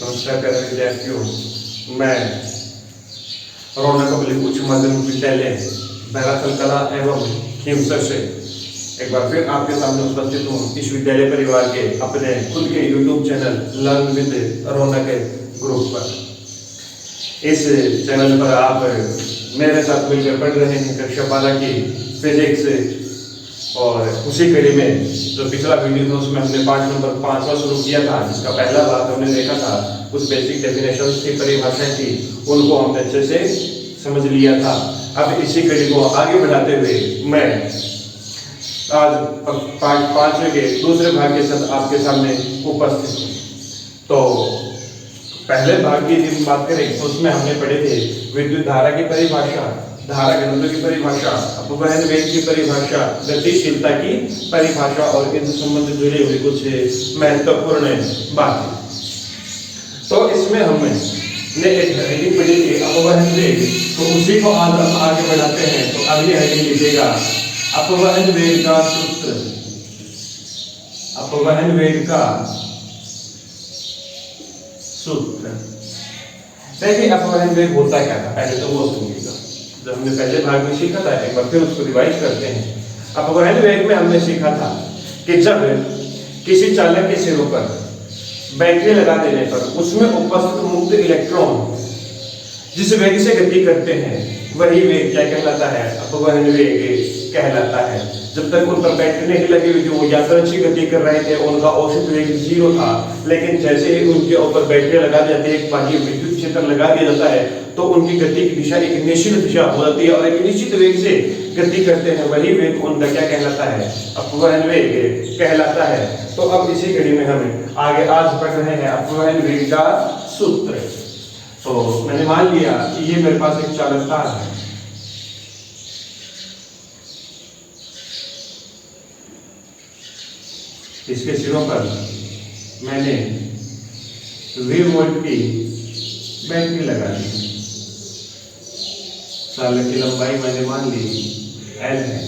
नमस्कार प्यारे विद्यार्थियों, मैं रौनक पब्लिक उच्च माध्यमिक विद्यालय बहराथल कला एवं खेमसर से एक बार फिर आपके सामने उपस्थित हूँ। इस विद्यालय परिवार के अपने खुद के YouTube channel learn with Raunak group पर। इस चैनल पर आप मेरे साथ मिलकर पढ़ रहे हैं कक्षा 12 की फिजिक्स, और उसी कड़ी में जो पिछला वीडियो था उसमें हमने पाठ नंबर 5वां शुरू किया था, जिसका पहला भाग हमने देखा था। कुछ बेसिक डेफिनेशंस की परिभाषाएं थी, उनको हमने अच्छे से समझ लिया था। अब इसी कड़ी को आगे बढ़ाते हुए मैं आज पाठ 5 के दूसरे भाग के साथ आपके सामने उपस्थित हूँ। तो पहले भाग की यदि बात करें तो उसमें हमने पढ़े थे विद्युत धारा की परिभाषा, धारा घनत्व की परिभाषा, अपवहन वेग की परिभाषा, गतिशीलता की परिभाषा और इनसे संबंधित जुड़े हुए कुछ महत्वपूर्ण बातें। तो इसमें हमने एक हेडिंग पढ़ी थी अपवहन वेग, तो उसी को आज हम आगे बढ़ाते हैं। तो अगली हेडिंग लीजिएगा अपवहन वेग का सूत्र। अपवहन वेग का सूत्र। देखिए अपवहन वेग होता क्या था, पहले तो वो सुनिएगा। जो हमने पहले भाग में सीखा था, एक बार फिर उसको रिवाइज करते हैं। अपवहन वेग में हमने सीखा था कि जब किसी चालक के सिरों पर बैटरी लगा देने पर उसमें उपस्थित मुक्त इलेक्ट्रॉन जिस वेग से गति करते हैं वही वेग क्या कहलाता है, अपवहन वेग कहलाता है। जब तक उन पर बैटरी नहीं लगी हुई थी, वो यादृच्छिक गति कर रहे थे, उनका औसत वेग 0 था। लेकिन जैसे ही उनके ऊपर बैटरी लगा दी जाती है, एक बाह्य विद्युत क्षेत्र लगा दिया जाता है, तो उनकी गति की दिशा एक निश्चित दिशा हो जाती है और एक निश्चित वेग से गति करते हैं। वही वेग उनका क्या कहलाता है, अपवहन वेग कहलाता है। तो अब इसी कड़ी में हम आगे आज पढ़ रहे हैं अपवहन वेग का सूत्र। तो मैंने मान लिया कि ये मेरे पास एक चालक तार है, इसके सिरों पर मैंने V वोल्ट की बैटरी लगा दी। चालक की लंबाई मैंने मान ली L है,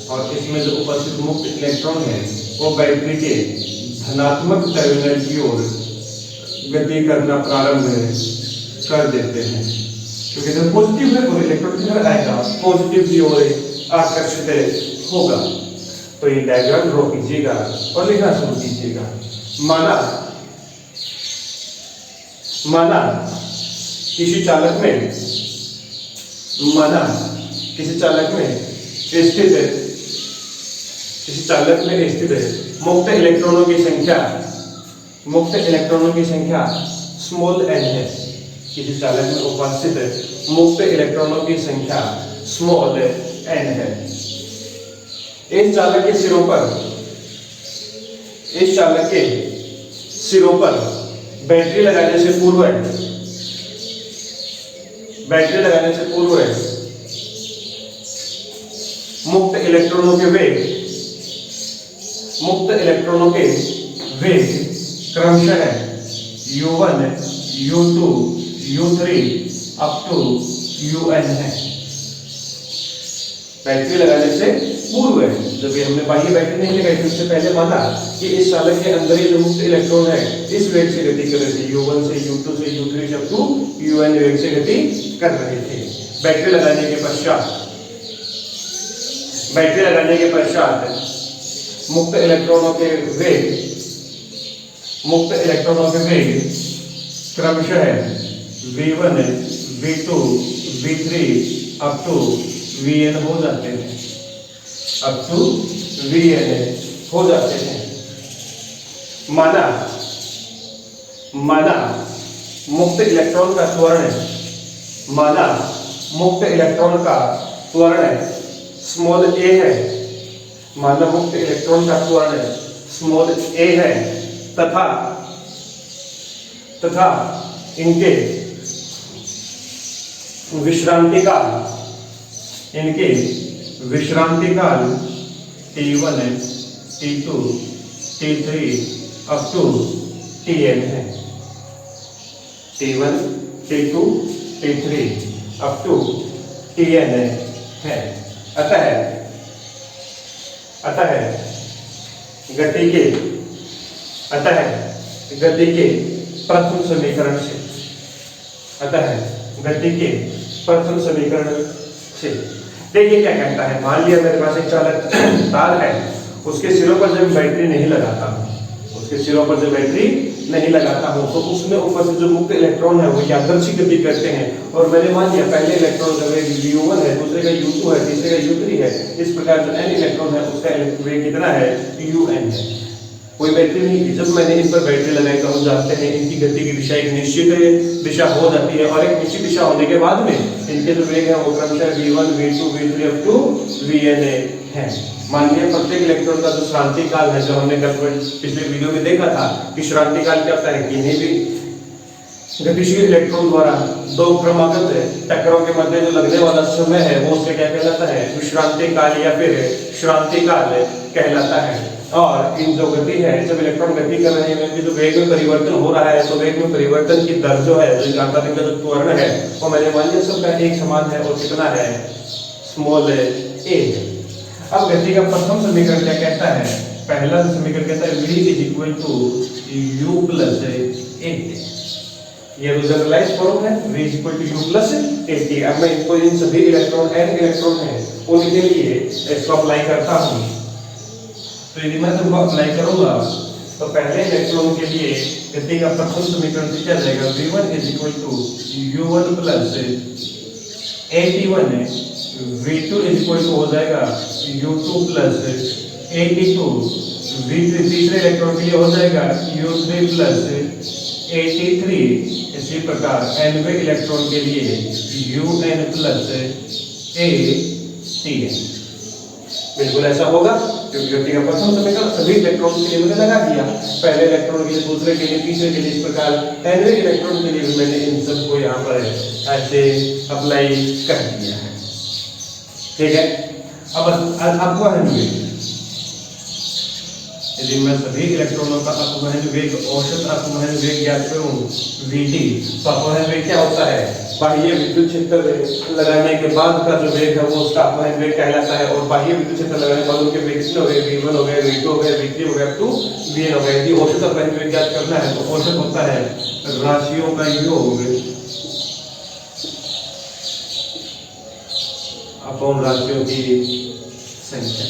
और इसमें जो उपस्थित मुक्त इलेक्ट्रॉन है वो बैटरी के धनात्मक टर्मिनल की ओर गति करना प्रारंभ कर देते हैं, क्योंकि जब पॉजिटिव है वो इलेक्ट्रॉन किधर आएगा, पॉजिटिव की ओर आकर्षित होगा। तो ये डायग्राम ड्रॉ कीजिएगा और लिखना शुरू कीजिएगा। माना किसी चालक में स्थित मुक्त इलेक्ट्रॉनों की संख्या स्मॉल n है। किसी चालक में उपस्थित मुक्त इलेक्ट्रॉनों की संख्या स्मॉल n है। इस चालक के सिरों पर बैटरी लगाने से पूर्व मुक्त इलेक्ट्रॉनों के वेग क्रमशः U1, U2, U3 up to UN है। बैटरी लगाने से पूर्व है, जब हमने बाह्य बैटरी नहीं लगाई थी उससे पहले माना कि इस चालक के अंदर ही जो मुक्त इलेक्ट्रॉन है इस वेग से गति कर रहे थे, U1 से U2 से U3 से अप टू UN वेग से गति कर रहे थे। बैटरी लगाने के पश्चात मुक्त इलेक्ट्रॉनों के वेग क्रमशः V1, V2, V3 up to VN हो जाते हैं, माना मुक्त इलेक्ट्रॉन का त्वरण स्मॉल a है। माना मुक्त इलेक्ट्रॉन का त्वरण स्मॉल a है तथा इनके विश्रांति काल T1, T2, T3 up to Tn है। T1, T2, T3 up to Tn है। अतः गति के प्रथम समीकरण से, अतः गति के प्रथम समीकरण से। देखिए क्या कहता है, मान लिया मेरे पास एक चालक तार है, उसके सिरों पर जब बैटरी नहीं लगाता हूँ, उसके सिरों पर जब बैटरी नहीं लगाता हूँ तो उसमें ऊपर से जो मुक्त इलेक्ट्रॉन है वो यादृच्छिक गति करते हैं। और मैंने मान लिया पहले इलेक्ट्रॉन का वेग u1 है, दूसरे का u2 है, तीसरे का u3 है। इस प्रकार जो n इलेक्ट्रॉन है उसका वेग कितना है, un है। कोई बैटरी नहीं थी, जब मैंने इन पर बैटरी लगाई तो हम जानते हैं इनकी गति की दिशा एक निश्चित दिशा हो जाती है, और एक निश्चित दिशा होने के बाद में इनके जो वेग है वो क्रमशः v1 v2 v3 up to vn है। मानिए प्रत्येक इलेक्ट्रॉन का जो श्रांति काल है, जो हमने कल पिछले वीडियो में देखा था कि श्रांति काल क्या होता है, किन्हीं भी गतिशील इलेक्ट्रॉन द्वारा दो क्रमागत टक्करों के मध्य जो लगने वाला समय है वो उससे क्या कहलाता है, विश्रांति काल या फिर श्रांति काल कहलाता है। और इन जो गति है, जब इलेक्ट्रॉन गति कर रहे हैं जो वेग में परिवर्तन हो रहा है, तो वेग में परिवर्तन की दर जो है, जो आंतरिक जो त्वरण है वो मैंने मान लिया सबका एक समान है और कितना है, स्मॉल a है। अब गति का प्रथम समीकरण क्या कहता है, पहला समीकरण कहता है v is equal to u plus 8। ये तो जनरलाइज फॉर्म है, v is equal to u plus 8। अब मैं इनको इन सभी इलेक्ट्रॉन n इलेक्ट्रॉन है उनके लिए इसको अप्लाई करता हूँ। तो यदि मैं तुमको अप्लाई करूंगा तो पहले इलेक्ट्रॉन के लिए गति का प्रथम समीकरण क्या जाएगा, v1 is equal to u1 plus 81 है, v2 इज इक्वल टू हो जाएगा u2 प्लस 82, v3 तीसरे इलेक्ट्रॉन के लिए हो जाएगा u3 प्लस 83। इसी प्रकार nवें इलेक्ट्रॉन के लिए un प्लस 80। बिल्कुल ऐसा होगा क्योंकि गति का प्रथम समीकरण सभी इलेक्ट्रॉन के लिए मैंने लगा दिया, पहले इलेक्ट्रॉन के लिए, दूसरे के लिए, तीसरे के लिए। इस प्रकार nवें इलेक्ट्रॉन के लिए भी मैंने इन सबको यहाँ पर ऐसे अप्लाई कर दिया है। ठीक है, अब अपवहन वेग, यदि मैं सभी इलेक्ट्रॉनों का अपवहन वेग, औसत अपवहन वेग ज्ञात करूं vt, तो अपवहन वेग क्या होता है, बाह्य विद्युत क्षेत्र लगाने के बाद का जो वेग है वो उसका अपवहन वेग कहलाता है। और बाह्य विद्युत क्षेत्र लगाने के बाद उनके वेग कितने हो गए, v1 हो गए, v2 हो गए, v3 हो गए, अप टू vn हो गए। यदि औसत अपवहन वेग ज्ञात करना है तो औसत होता है राशियों का योग अपॉन राशियों की संख्या।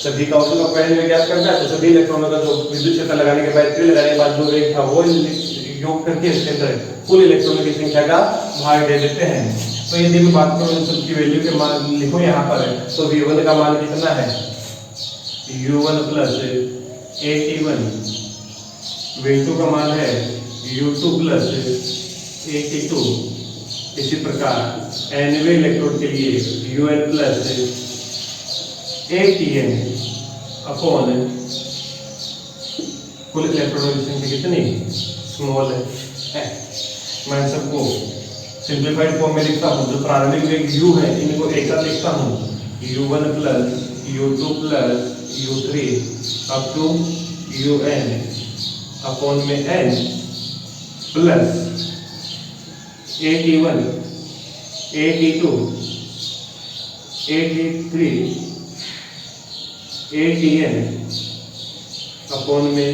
सभी का औसत अपवहन वेग ज्ञात करना है तो सभी इलेक्ट्रॉनों का जो विद्युत क्षेत्र लगाने के बाद, बैटरी लगाने के बाद जो वेग था वो योग करके इसके अंदर कुल इलेक्ट्रॉनों की संख्या का भाग दे देते हैं। तो यदि मैं बात करूं इन सबकी वैल्यू के मान लिखो यहाँ पर, तो v1 का मान कितना है, u1 प्लस 81, v2 का मान है u2 प्लस 82। इसी प्रकार nवें इलेक्ट्रॉन के लिए un प्लस 8n अपॉन कुल इलेक्ट्रॉनों की संख्या कितनी, स्मॉल है। मैं सबको सिंप्लीफाइड फॉर्म में लिखता हूँ, जो प्रारंभिक वेग u है इनको एक साथ लिखता हूँ, u1 plus u2 plus u3 up to un upon में n प्लस 81, 82, 83, 80n अपॉन में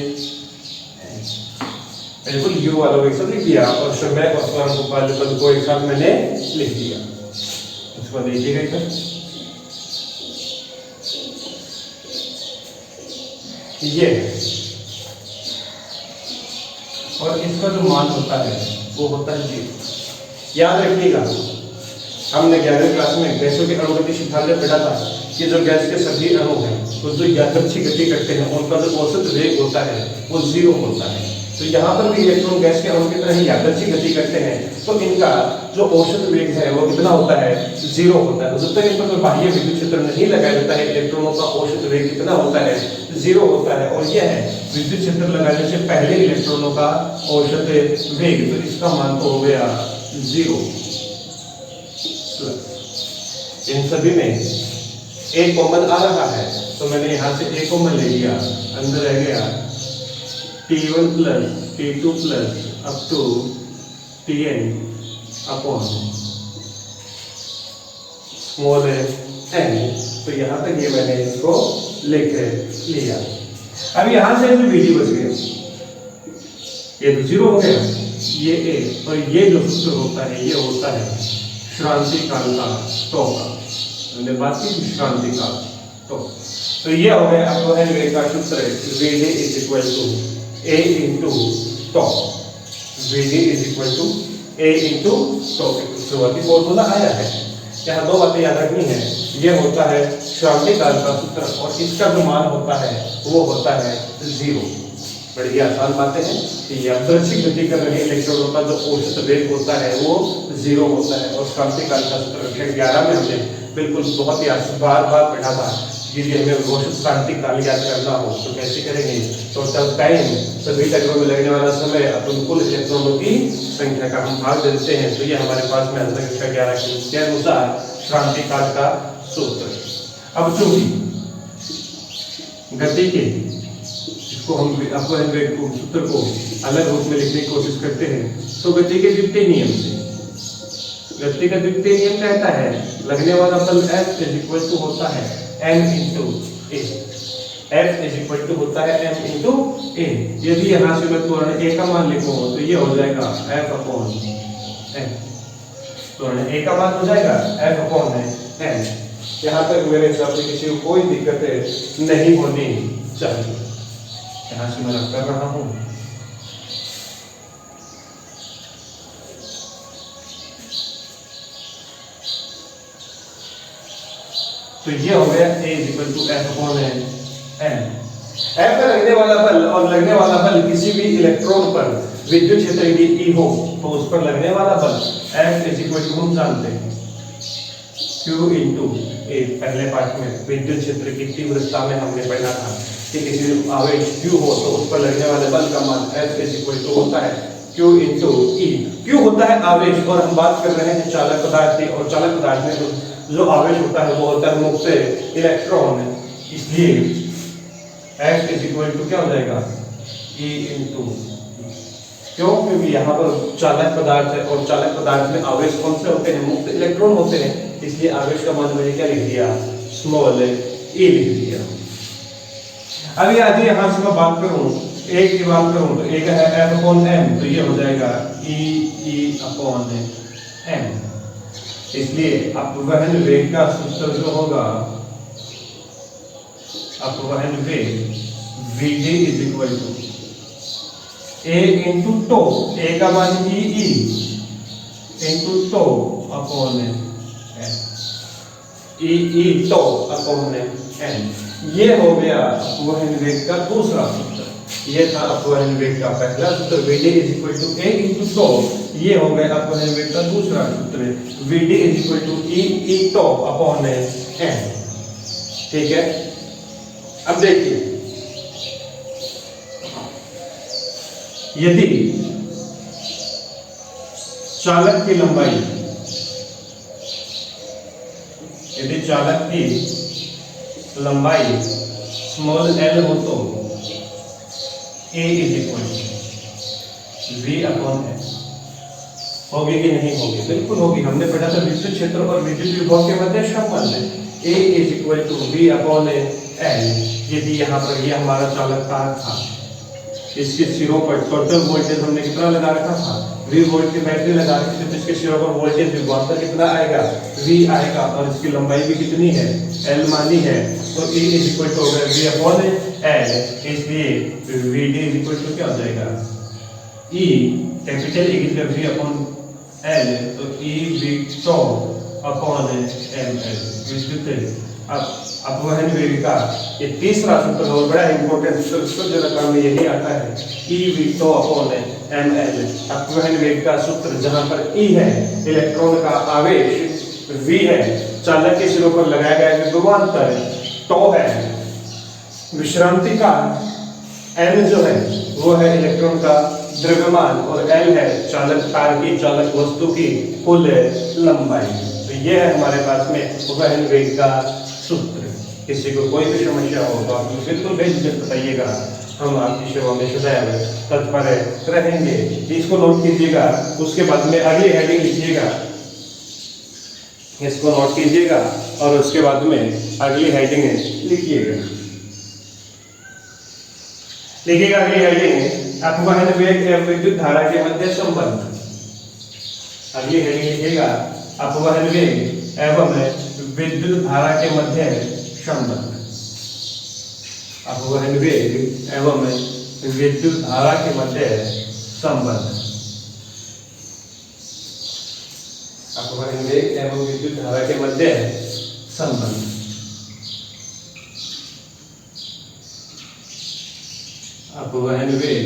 बिल्कुल u वालों को एक साथ लिख दिया और समय और स्वयं पद को एक साथ मैंने लिख दिया। इसको देखिएगा इधर, ये और इसका जो मान होता है वो होता है 0। याद रखिएगा, हमने 11वीं क्लास में गैसों के अणुगति सिद्धांत में पढ़ा था कि जो गैस के सभी अणु हैं तो जो यादृच्छिक गति करते हैं उनका जो औसत वेग होता है वो 0 होता है। तो यहाँ पर भी इलेक्ट्रॉन गैस के अणु की तरह ही यादृच्छिक गति करते हैं, तो इनका जो औसत वेग है वो कितना होता है, 0 होता है। तो जब तक इन पर कोई बाह्य विद्युत क्षेत्र नहीं लगाया जाता है, इलेक्ट्रॉनों का औसत वेग कितना होता है, 0 होता है। और यह है विद्युत क्षेत्र लगाने से पहले इलेक्ट्रॉनों का औसत वेग, तो इसका मान तो हो गया 0। इन सभी में एक कॉमन आ रहा है तो मैंने यहाँ से एक कॉमन ले लिया, अंदर रह गया T1 plus T2 plus up to Tn upon small n। तो यहाँ तक ये मैंने इसको लिख लिया। अब यहाँ से जो Vd बच गया, ये तो 0 हो गया, ये ए, और ये जो सूत्र होता है ये होता है श्रांति काल का टॉ का। हमने बात की श्रांति काल तो ये हो गया अपव्यय वेग का सूत्र Vd is equal to A into tau. Vd is equal to A into tau. शुरुआती फॉर्मूला आया है, यहाँ दो बातें याद रखनी है। ये होता है श्रांति काल का सूत्र और इसका जो मान होता है वो होता है 0। बड़ी आसान बातें हैं कि यादृच्छिक गति कर रहे इलेक्ट्रॉनों का जो औसत वेग होता है वो 0 होता है। और श्रांति काल का सूत्र कक्षा 11 में हमने बिल्कुल बहुत ही बार पढ़ा था। यदि हमें घोषित क्रांति काल याद करना हो तो कैसे करेंगे? टोटल टाइम, सभी चक्रों में लगने वाला समय अपन कुल इलेक्ट्रॉनों की संख्या का हम भाग देते हैं। तो ये हमारे पास में आता है कक्षा 11 के अनुसार क्रांति काल का सूत्र। अब चूंकि गति के इसको हम अपव्यय वेग को सूत्र को अलग रूप में लिखने की कोशिश करते हैं तो गति के द्वितीय नियम से, गति का द्वितीय नियम कहता है लगने वाला बल F इज इक्वल टू होता है m into a. F is equal to होता है m इंटू ए। यदि यहाँ से मैं त्वरण a का मान लिखूं तो ये हो जाएगा F अपॉन m। त्वरण a का मान हो जाएगा F अपॉन m। यहाँ तक मेरे हिसाब से किसी को कोई दिक्कत नहीं होनी चाहिए। यहाँ से मैं रख कर रहा हूँ। तो ये हो गया A equal to F upon m। F पर लगने वाला बल और लगने वाला बल किसी भी इलेक्ट्रॉन पर विद्युत क्षेत्र यदि E हो तो उस पर लगने वाला बल F इज इक्वल टू हम जानते हैं Q इंटू A। पहले पार्ट में विद्युत क्षेत्र की तीव्रता में हमने पढ़ा था कि किसी आवेश Q हो तो उस पर लगने वाले बल का मान F इज इक्वल टू होता है Q इंटू E। Q होता है आवेश और हम बात कर रहे हैं चालक पदार्थ की, और चालक पदार्थ में जो आवेश होता है वो होता है मुक्त इलेक्ट्रॉन। इसलिए F इज इक्वल टू क्या हो जाएगा E इंटू। क्यों? क्योंकि यहाँ पर चालक पदार्थ है और चालक पदार्थ में आवेश कौन से होते हैं? मुक्त इलेक्ट्रॉन होते हैं। इसलिए आवेश का मान मैंने क्या लिख दिया? स्मॉल e लिख दिया। अभी यदि यहाँ से मैं बात करूँ एक की बात करूँ तो एक है F अपॉन m, तो ये हो जाएगा E अपॉन m। इसलिए अपवहन वेग का सूत्र जो होगा अपवहन वेग Vd is equal to A into tau, A का मान E into tau upon E tau upon n। ये हो गया अपवहन वेग का दूसरा सूत्र। ये था अपवहन वेग का पहला सूत्र Vd is equal to A into tau. ये हो गया अपवहन वेग का दूसरा सूत्र Vd is equal to E tau upon n। ठीक है, अब देखिए यदि चालक की लंबाई, यदि चालक की लंबाई स्मॉल l हो तो A is equal to V upon n। होगी कि नहीं होगी? बिल्कुल होगी। हमने पढ़ा था विद्युत क्षेत्र और विद्युत विभव के मध्य संबंध A is equal to V upon n। यदि यहाँ पर ये हमारा चालक तार था, इसके सिरों पर टोटल वोल्टेज हमने कितना लगा रखा था? V वोल्ट की बैटरी लगा रखी थी, तो इसके सिरों पर वोल्टेज विभवांतर कितना आएगा? V आएगा। और इसकी लंबाई भी कितनी है? L मानी है। तो E इज इक्वल टू होगा V अपॉन L। इसलिए Vd इज इक्वल टू क्या हो जाएगा? E कैपिटल E की तरफ V अपॉन L, तो E V tau upon ml विद्युत अपवहन वेग का ये तीसरा सूत्र और बड़ा इंपॉर्टेंट सूत्र जो रकम में यही आता है E V tau upon ml। अपवहन वेग का सूत्र जहां पर E है इलेक्ट्रॉन का आवेश, V है चालक के सिरों पर लगाया गया विभवांतर, टो है विश्रांति का, m जो है वो है इलेक्ट्रॉन का द्रव्यमान और L है चालक तार की, चालक वस्तु की कुल लंबाई। तो ये है हमारे पास में अपवहन वेग का सूत्र। किसी को कोई भी समस्या हो तो आप बिल्कुल बेझिझक बताइएगा, हम आपकी सेवा में सदैव तत्पर रहेंगे। इसको नोट कीजिएगा, उसके बाद में अगली हेडिंग लिखिएगा, इसको नोट कीजिएगा और उसके बाद में अगली हेडिंग लिखिएगा। अगली हेडिंग अपवहन वेग एवं विद्युत धारा के मध्य संबंध। अब ये हेडिंग लिखिएगा, अपवहन वेग एवं विद्युत धारा के मध्य संबंध। अपवहन वेग एवं विद्युत धारा के मध्य संबंध। अपवहन वेग एवं विद्युत धारा के मध्य संबंध। अपवहन वेग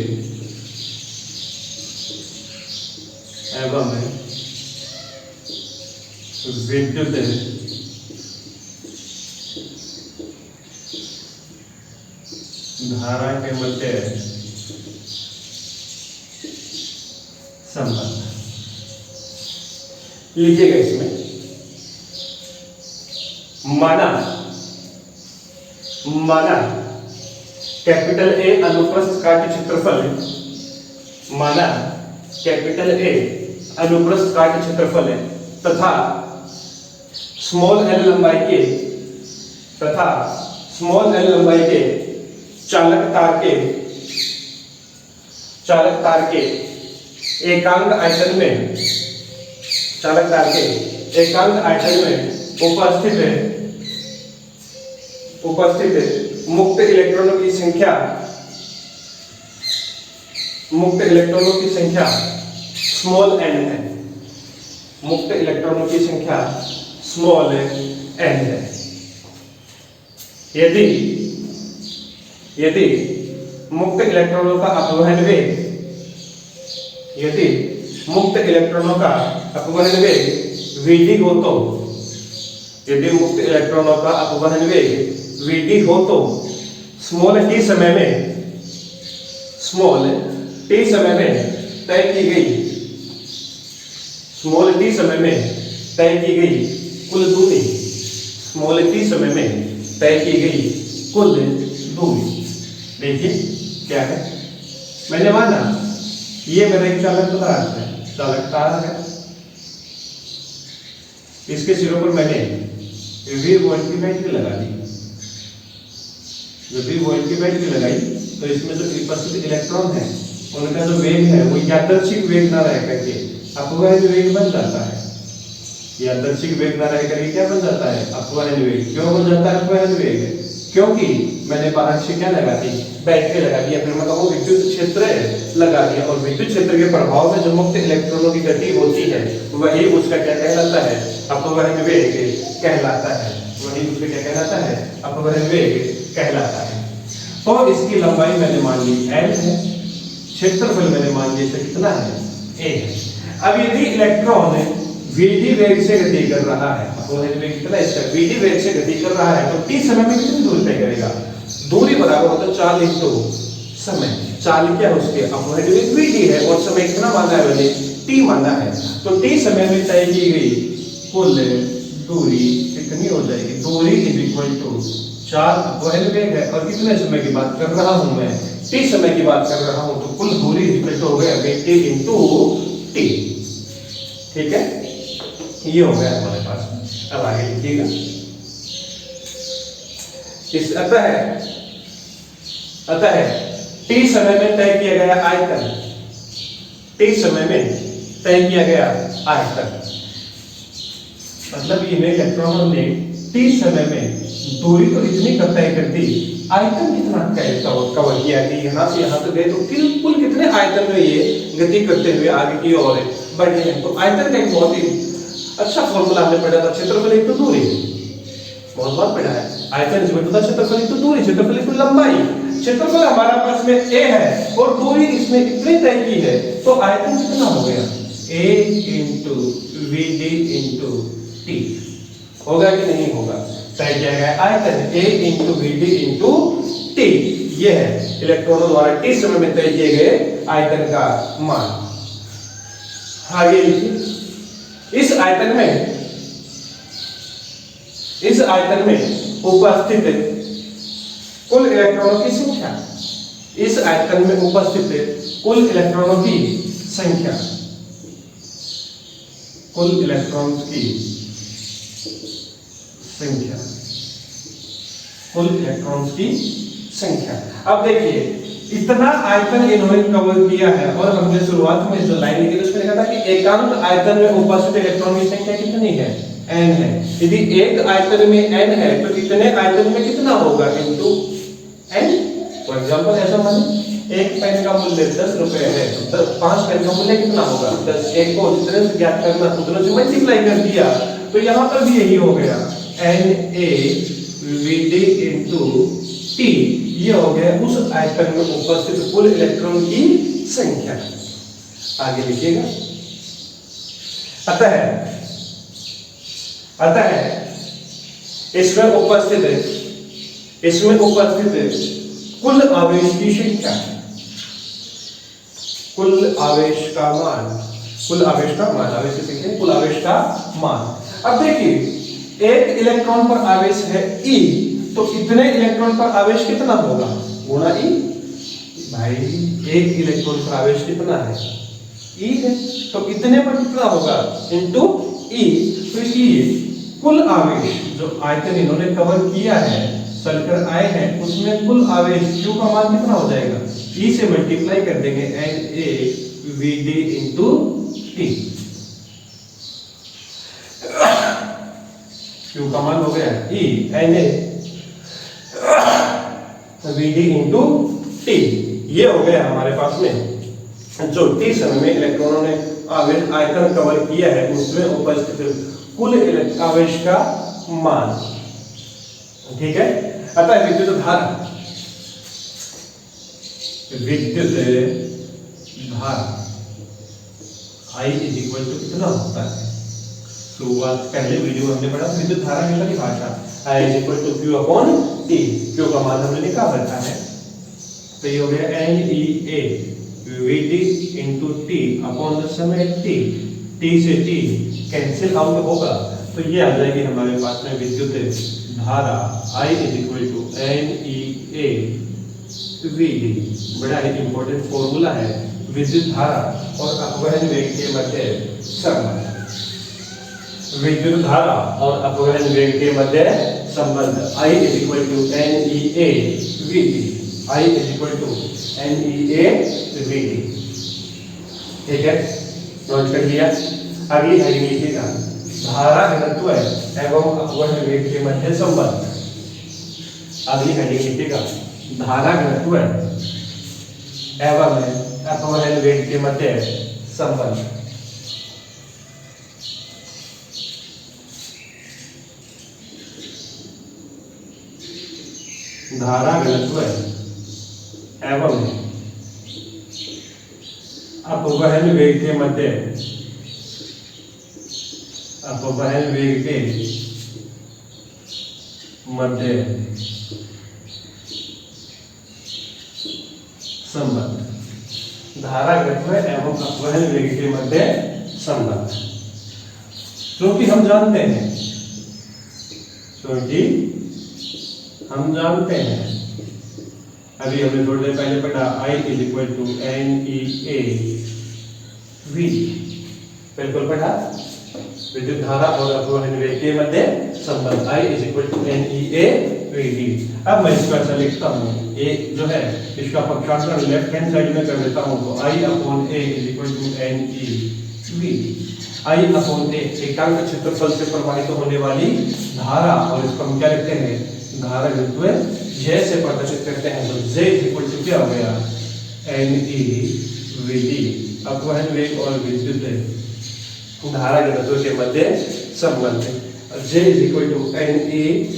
एवं विद्युत धारा के मध्य संबंध। लिखिएगा इसमें, माना कैपिटल ए अनुप्रस्थ काट क्षेत्रफल, माना कैपिटल ए अनुप्रस्थ काट क्षेत्रफल तथा स्मॉल एल लंबाई के चालक तार के एकांक आयतन में उपस्थित मुक्त इलेक्ट्रॉनों की संख्या स्मॉल n है। मुक्त इलेक्ट्रॉनों की संख्या स्मॉल n है। यदि मुक्त इलेक्ट्रॉनों का अपवहन वेग Vd हो तो, यदि मुक्त इलेक्ट्रॉनों का अपवहन वेग Vd हो तो स्मॉल t समय में तय की गई कुल दूरी, देखिए क्या है, मैंने माना ये मेरा एक चालक तार है, इसके सिरों पर मैंने V वोल्ट की बैटरी लगा दी। जब V वोल्ट की बैटरी लगाई तो इसमें जो उपस्थित इलेक्ट्रॉन है उनका जो वेग है वो यादृच्छिक वेग ना रह करके अपवहन वेग बन जाता है। यादृच्छिक वेग ना रह करके क्या बन जाता है? अपवहन वेग। क्यों बन जाता है अपवहन वेग? क्योंकि मैंने बाहर से क्या लगा दी? बैटरी लगा दी, फिर मतलब वो विद्युत क्षेत्र लगा दिया, और विद्युत क्षेत्र के प्रभाव में जो मुक्त इलेक्ट्रॉनों की गति होती है वही उसका क्या कहलाता है? अपवहन वेग कहलाता है। वही उसका क्या कहलाता है? अपवहन वेग कहलाता है। तो इसकी लंबाई मैंने मान ली L है, क्षेत्रफल मैंने मान लिया कितना है? A है। अब यदि इलेक्ट्रॉन Vd वेग से गति कर रहा है, अपवहन वेग कितना इसका? Vd वेग से गति कर रहा है तो t समय में कितनी दूरी तय करेगा? दूरी बराबर होता है 4 इंटू समय। 4 क्या है उसके? अपवहन वेग Vd है और समय कितना माना है मैंने? t माना है। तो t समय में तय की गई कुल दूरी कितनी हो जाएगी? दूरी इज इक्वल टू 4 अपवहन वेग है और कितने समय की बात कर रहा हूं मैं? t समय की बात कर रहा हूं, तो कुल दूरी इज इक्वल टू हो गया t इंटू t। ठीक है, ये हो गया हमारे पास। अब आगे लिखिएगा, इस अतः t समय में तय किया गया आयतन, t समय में तय किया गया आयतन, मतलब इन्हें इलेक्ट्रॉनों ने t समय में दूरी तो इतनी तय कर दी, आयतन कितना कवर किया कि यहां से यहां तक गए, तो कुल कितने आयतन में ये गति करते हुए आगे की ओर बढ़े हैं। तो आयतन का एक बहुत ही अच्छा फॉर्मूला हमने पढ़ा था, क्षेत्रफल इंटू दूरी। बहुत बार पढ़ा है, आयतन इज इक्वल टू क्षेत्रफल इंटू दूरी, क्षेत्रफल इंटू लंबाई। क्षेत्रफल हमारा पास में a है और दूरी इसमें इतनी तय की है, तो आयतन कितना हो गया? a into Vd into t। होगा कि नहीं होगा? तय किया गया आयतन a into Vd into t, ये है इलेक्ट्रॉनों द्वारा t समय में तय किए गए आयतन का मान। आगे लिखिए, इस आयतन में उपस्थित कुल इलेक्ट्रॉनों की संख्या, इस आयतन में उपस्थित कुल इलेक्ट्रॉनों की संख्या, कुल इलेक्ट्रॉन्स की संख्या, कुल इलेक्ट्रॉन्स की संख्या। अब देखिए इतना आयतन इन्होंने कवर किया है। और हमने शुरुआत में जो लाइन लिखी थी उसमें लिखा था कि एकांक आयतन में उपस्थित इलेक्ट्रॉन की संख्या कितनी है, n है। यदि एक आयतन में n है तो इतने आयतन में कितना होगा, इनटू n। फॉर एग्जांपल ऐसा माने एक पेन का मूल्य 10 रुपए है तो 5 पेन का मूल्य कितना होगा 10। एक को जितने से ज्ञात करना उतने से मल्टीप्लाई कर दिया। तो यहाँ पर भी यही हो गया NaVd into T, ये हो गया उस आयतन में उपस्थित कुल इलेक्ट्रॉन की संख्या। आगे लिखिएगा। अतः इसमें उपस्थित कुल आवेश की संख्या, कुल आवेश का मान, आवेश की संख्या, कुल आवेश का मान। अब देखिए एक इलेक्ट्रॉन पर आवेश है E, तो इतने इलेक्ट्रॉन पर आवेश कितना होगा गुणा E। भाई एक इलेक्ट्रॉन पर आवेश कितना है E है, तो इतने पर कितना होगा इनटू E। तो इसलिए कुल आवेश जो आयतन इन्होंने कवर किया है, चलकर आए हैं, उसमें कुल आवेश Q का मान कितना हो जाएगा, E से मल्टीप्लाई कर देंगे NaVd into T। Q का मान हो गया E NaVd into T। ये हो गया हमारे पास में जो T समय में इलेक्ट्रॉनों ने आवेश आयतन कवर किया है उसमें उपस्थित कुल आवेश का मान। ठीक है। अतः विद्युत धारा I इज इक्वल टू कितना होता है, शुरुआत पहले वीडियो में हमने पढ़ा विद्युत धारा की भाषा I is equal to Q upon T। Q का मान हमने निकाल रखा है, तो ये हो गया NeVd into T अपॉन समय T से T कैंसिल आउट होगा, तो ये आ जाएगी हमारे पास में विद्युत धारा I is equal to NeAVd। बड़ा ही इंपॉर्टेंट फॉर्मूला है विद्युत धारा और अपवहन वेग के मध्य संबंध। विद्युत धारा और अपवहन वेग के मध्य संबंध I is equal to NeAVd। I is equal to NeAVd। ठीक है, नोट कर लिया। अगली हेडिंग लिखिएगा धारा घनत्व एवं अपवहन वेग के मध्य संबंध। अगली हेडिंग लिखिएगा धारा घनत्व एवं अपवहन वेग के मध्य संबंध। धारा घनत्व एवं अपवहन वेग के मध्य संबंध। धारा घनत्व एवं अपवहन वेग के मध्य संबंध। क्योंकि हम जानते हैं अभी हमने थोड़ी देर पहले पढ़ा I is equal to NeAVd। बिल्कुल पढ़ा विद्युत धारा और अपवहन वेग के मध्य संबंध I is equal to NeAVd। अब मैं इसका ऐसा लिखता हूँ, A जो है इसका पक्षांतर लेफ्ट हैंड साइड में कर देता हूँ, तो I upon A is equal to NeVd। I upon A एकांक क्षेत्रफल से प्रवाहित होने वाली धारा, और इसको हम क्या लिखते हैं धारा घनत्व J से प्रदर्शित करते हैं, तो J इज इक्वल टू क्या हो गया NeVd। अपवहन वेग और विद्युत धारा घनत्व के मध्य संबंध। J is equal to NeVd।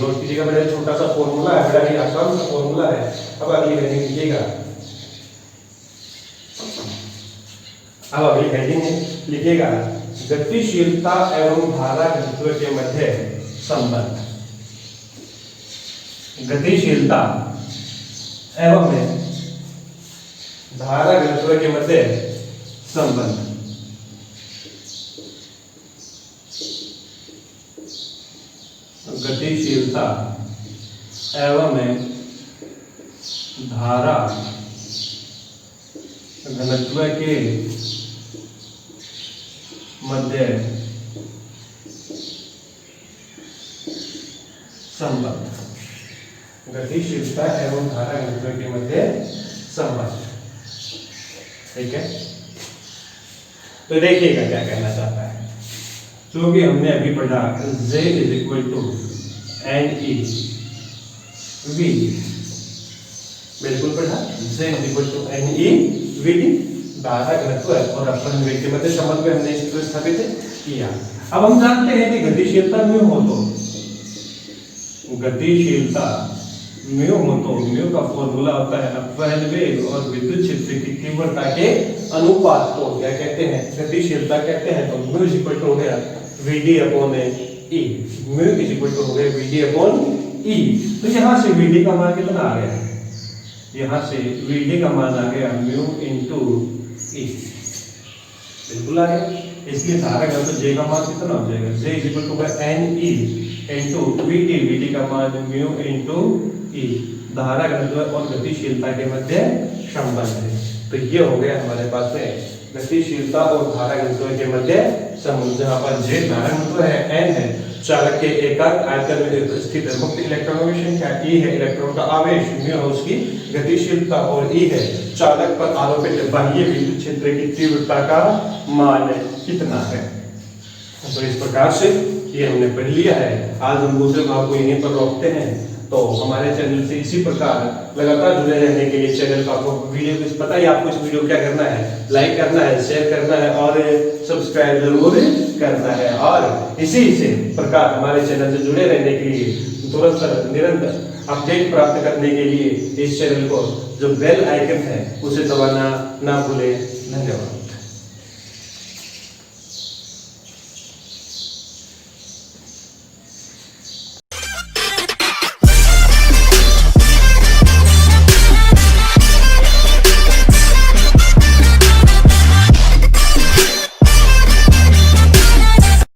Note कीजिएगा, बड़ा छोटा सा फॉर्मूला है, बड़ा ही आसान सा फॉर्मूला है। अब अगली हेडिंग लिखिएगा, लिखिएगा गतिशीलता एवं धारा घनत्व के मध्य संबंध। गतिशीलता एवं धारा घनत्व के मध्य संबंध। गतिशीलता एवं धारा घनत्व के मध्य संबंध। गतिशीलता एवं धारा घनत्व के मध्य संबंध। ठीक है, तो देखिएगा क्या कहना चाहता है। क्योंकि हमने अभी पढ़ा Z is equal to NE V, बिल्कुल पढ़ा, Z is equal to NE VD धारा घनत्व और अपसरण वेग के मध्य संबंध में हमने इसको स्थापित किया। अब हम जानते हैं कि गतिशीलता म्यू हो तो गतिशीलता म्यू हो तो म्यू का फॉर्मूला होता है अपवहन वेग और विद्युत क्षेत्र की तीव्रता के अनुपात को क्या कहते हैं, गतिशीलता कहते हैं। तो म्यू इज इक्वल टू हो गया VD upon E, mu is equal to हो गया VD अपॉन E। तो यहाँ से VD का मान कितना आ गया, यहाँ से VD का मान आ गया म्यू इंटू E, बिल्कुल आ गया। इसलिए धारा घनत्व J का मान कितना हो जाएगा, J is equal to NE into VD, VD का मान म्यू इंटू E, धारा घनत्व और गतिशीलता के मध्य संबंध है। तो ये हो गया हमारे पास में गतिशीलता और धारा घनत्व के मध्य संबंध, जहाँ पर J धारा घनत्व है, N है चालक के एकाग्र आयतन में स्थित मुक्त इलेक्ट्रॉनों की संख्या, E है इलेक्ट्रॉन का आवेश, म्यू है उसकी गतिशीलता और E है चालक पर आरोपित बाह्य विद्युत क्षेत्र की तीव्रता का मान कितना है। तो इस प्रकार से ये हमने पढ़ लिया है। आज हम दूसरे भाग को यहीं पर रोकते हैं। तो हमारे चैनल से इसी प्रकार लगातार जुड़े रहने के लिए चैनल को आपको वीडियो को पता ही आपको इस वीडियो को क्या करना है, लाइक करना है, शेयर करना है और सब्सक्राइब जरूर करना है। और इसी से प्रकार हमारे चैनल से जुड़े रहने के लिए तुरंत निरंतर अपडेट प्राप्त करने के लिए इस चैनल को जो बेल आइकन है उसे दबाना ना भूलें। धन्यवाद।